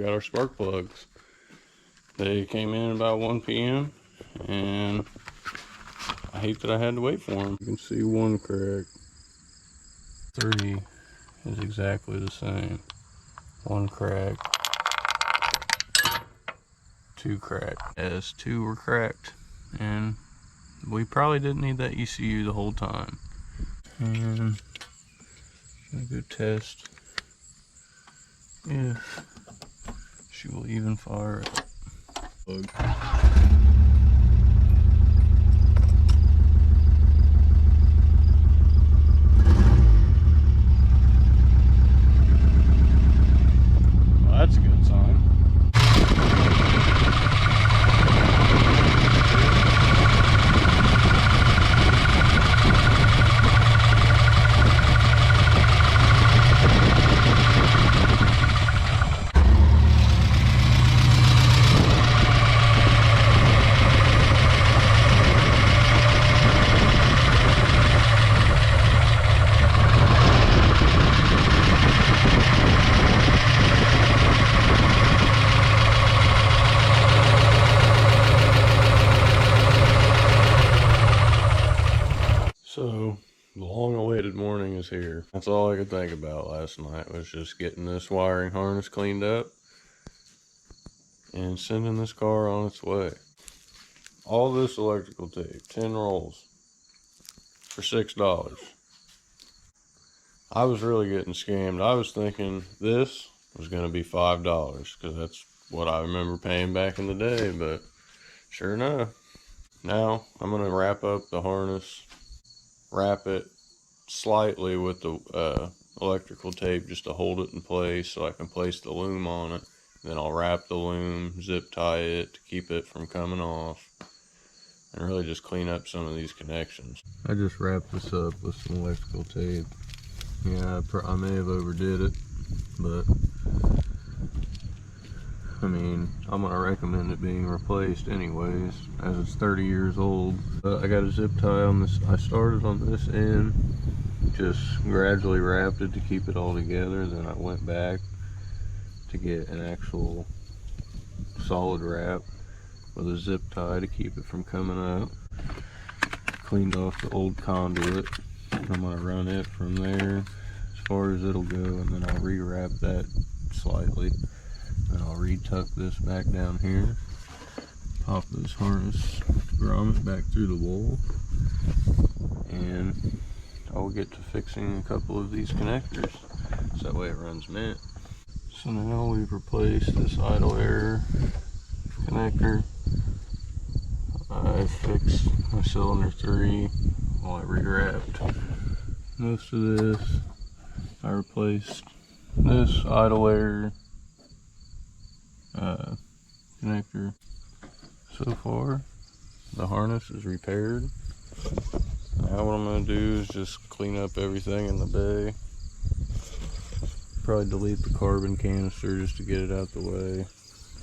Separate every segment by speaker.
Speaker 1: got our spark plugs. They came in about 1 p.m. and I hate that I had to wait for them. You can see one crack. 3 is exactly the same. One crack. 2 cracked. As 2 were cracked. And we probably didn't need that ECU the whole time. And I'm gonna go test if she will even fire it. Well, that's a good sign. So, the long-awaited morning is here. That's all I could think about last night, was just getting this wiring harness cleaned up and sending this car on its way. All this electrical tape, 10 rolls, for $6. I was really getting scammed. I was thinking this was going to be $5, because that's what I remember paying back in the day, but sure enough. Now, I'm going to wrap up the harness, wrap it slightly with the electrical tape just to hold it in place so I can place the loom on it. Then I'll wrap the loom, zip tie it to keep it from coming off, and really just clean up some of these connections. I just wrapped this up with some electrical tape. Yeah, I may have overdid it, but I mean, I'm gonna recommend it being replaced anyways, as it's 30 years old. I got a zip tie on this. I started on this end, just gradually wrapped it to keep it all together. Then I went back to get an actual solid wrap with a zip tie to keep it from coming up. Cleaned off the old conduit. I'm gonna run it from there as far as it'll go, and then I'll re-wrap that slightly. Then I'll re-tuck this back down here, pop this harness grommet back through the wall, and I'll get to fixing a couple of these connectors, so that way it runs mint. So now we've replaced this idle air connector. I fixed my cylinder 3 while I re-wrapped most of this. I replaced this idle air connector. So far, the harness is repaired. Now what I'm going to do is just clean up everything in the bay. Probably delete the carbon canister just to get it out the way.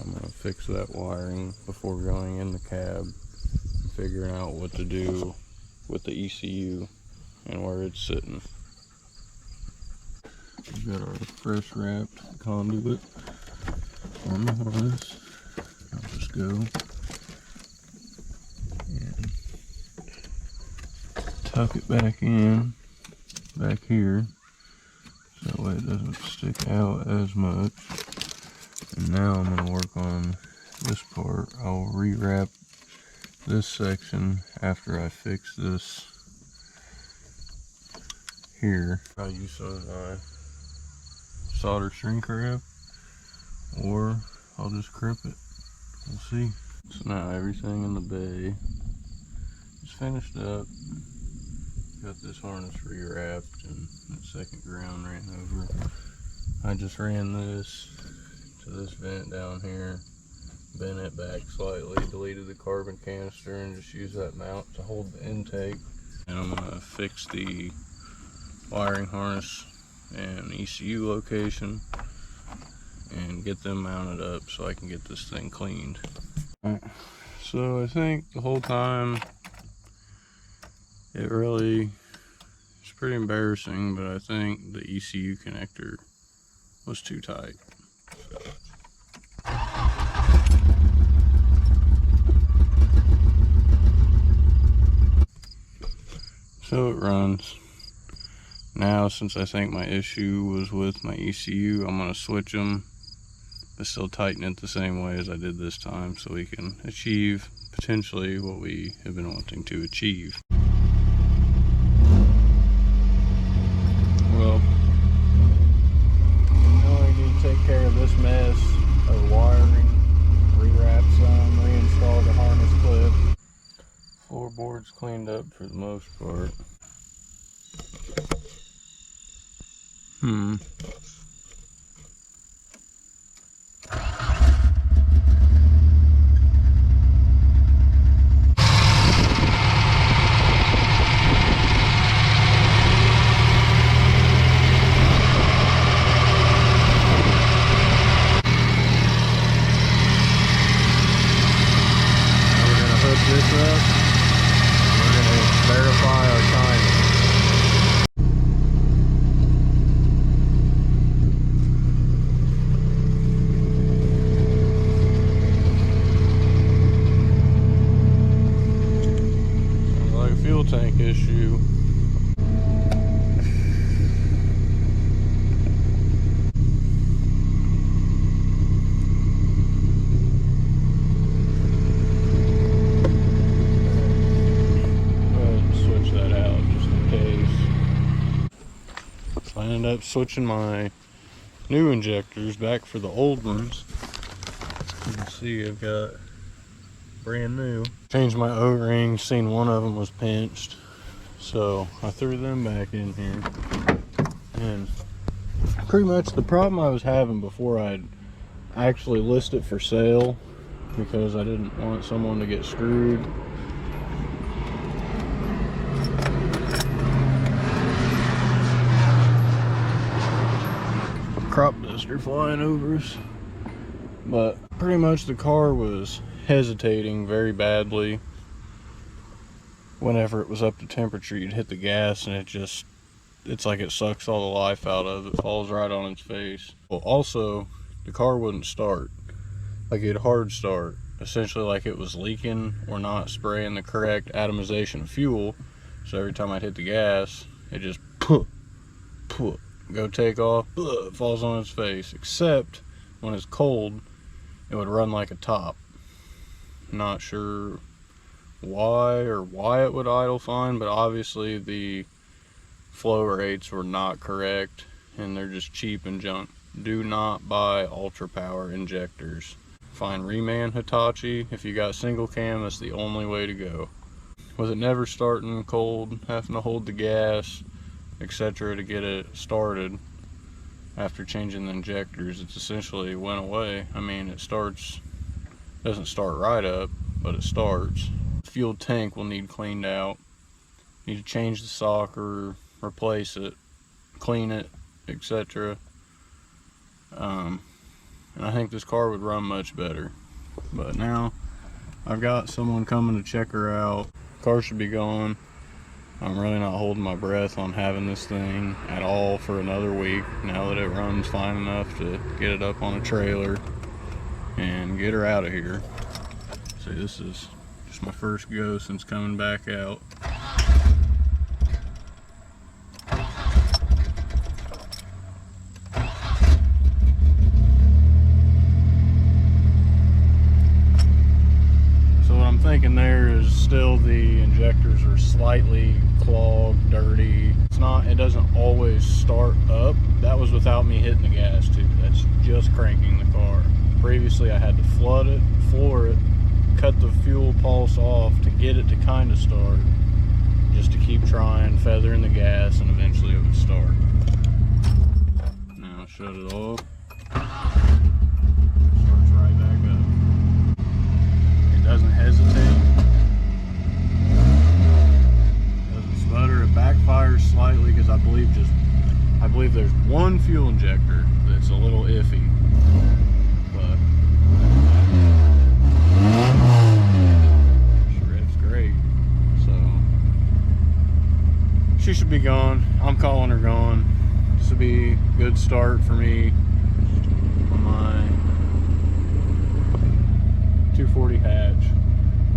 Speaker 1: I'm going to fix that wiring before going in the cab, figuring out what to do with the ECU and where it's sitting. We've got our fresh wrapped conduit on the harness. I'll just go and tuck it back in, back here, so that way it doesn't stick out as much. And now I'm going to work on this part. I'll rewrap this section after I fix this here. I'll use some of my solder shrink wrap, or I'll just crimp it. We'll see. So now everything in the bay is finished up. Got this harness rewrapped and that second ground ran over. I just ran this to this vent down here, bent it back slightly, deleted the carbon canister, and just used that mount to hold the intake. And I'm gonna fix the wiring harness and ECU location and get them mounted up so I can get this thing cleaned. Alright, so I think the whole time it really, it's pretty embarrassing, but I think the ECU connector was too tight. So So it runs. Now, since I think my issue was with my ECU, I'm going to switch them, but still tighten it the same way as I did this time so we can achieve potentially what we have been wanting to achieve. Well, now I need to take care of this mess of wiring, rewrap some, reinstall the harness clip. Floorboard's cleaned up for the most part. This up, we're going to verify our timing. Sounds like a fuel tank issue. I ended up switching my new injectors back for the old ones. You can see I've got brand new. Changed my O-rings, seen one of them was pinched, so I threw them back in here. And pretty much the problem I was having before I'd actually list it for sale, because I didn't want someone to get screwed. Crop duster flying over us, but pretty much the car was hesitating very badly. Whenever it was up to temperature, you'd hit the gas and it's like it sucks all the life out of it, falls right on its face. Well, also the car wouldn't start, like it'd hard start, essentially like it was leaking or not spraying the correct atomization of fuel. So every time I'd hit the gas, it just go take off, it falls on its face. Except when it's cold, it would run like a top. Not sure why it would idle fine, but obviously the flow rates were not correct, and they're just cheap and junk. Do not buy ultra power injectors. Find reman Hitachi. If you got single cam, that's the only way to go. With it never starting cold, having to hold the gas, etc. to get it started after changing the injectors, it's essentially went away. I mean, it doesn't start right up, but it starts. Fuel tank will need cleaned out. Need to change the socker, replace it, clean it, etc. And I think this car would run much better. But now I've got someone coming to check her out. Car should be gone. I'm really not holding my breath on having this thing at all for another week, now that it runs fine enough to get it up on a trailer and get her out of here. See, this is just my first go since coming back out. So what I'm thinking there is still the injectors are slightly clogged, dirty. It doesn't always start up. That was without me hitting the gas too. That's just cranking the car. Previously I had to flood it, floor it, cut the fuel pulse off to get it to kind of start, just to keep trying, feathering the gas, and eventually it would start. Now shut it off. Starts right back up. It doesn't hesitate. Sputter. It backfires slightly because I believe there's one fuel injector that's a little iffy, but she revs great. So she should be gone. I'm calling her gone. This will be a good start for me on my 240 hatch,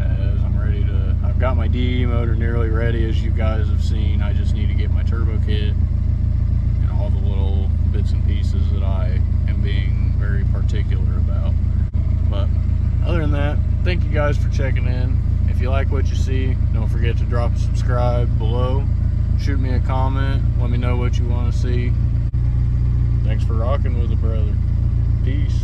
Speaker 1: as I'm ready to. I've got my DE motor nearly ready, as you guys have seen. I just need to get my turbo kit and all the little bits and pieces that I am being very particular about. But other than that, thank you guys for checking in. If you like what you see, don't forget to drop a subscribe below. Shoot me a comment. Let me know what you want to see. Thanks for rocking with a brother. Peace.